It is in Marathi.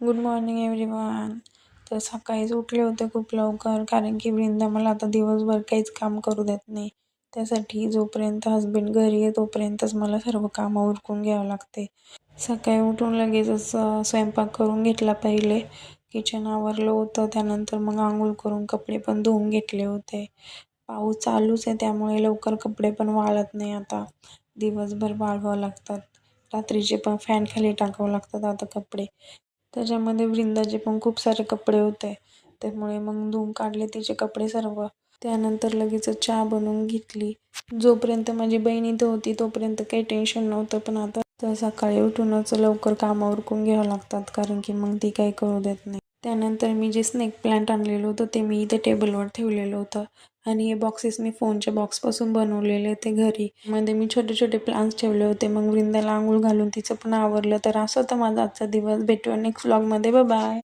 Good morning everyone. तर सकाळीच उठले होते खूप लवकर, कारण की वृंदा मला आता दिवसभर काहीच काम करू देत नाही. त्यासाठी जोपर्यंत हसबंड घरी आहे तोपर्यंतच मला सर्व कामं उरकून घ्यावं लागते. सकाळी उठून लगेचच स्वयंपाक करून घेतला. पहिले किचन आवरलं होतं, त्यानंतर मग आंघोळ करून कपडे पण धुवून घेतले होते. पाऊस चालूच आहे त्यामुळे लवकर कपडे पण वाळत नाही. आता दिवसभर वाळवावं लागतात, रात्रीचे पण फॅन खाली टाकावं लागतात आता कपडे. त्याच्यामध्ये वृंदाचे पण खूप सारे कपडे होते, त्यामुळे मग धुवून काढले तिचे कपडे सर्व. त्यानंतर लगेच चहा बनवून घेतली. जोपर्यंत माझी बहीण इथं होती तोपर्यंत काही टेन्शन नव्हतं, पण आता तर सकाळी उठूनच लवकर कामं उरकून घ्यावं लागतात, कारण की मग ती काही करू देत नाही. त्यानंतर मी जे स्नेक प्लांट आणलेलं होतं ते मी इथे टेबलवर ठेवलेलं होतं, आणि हे बॉक्सेस मी फोनच्या बॉक्सपासून बनवलेले ते घरी. मध्ये मी छोटे छोटे प्लांट्स ठेवले होते. मग वृंदाला आंघोळ घालून तिचं पण आवरलं. तर असं होतं माझा आजचा दिवस. भेटूया नेक्स्ट व्लॉगमध्ये. Bye bye.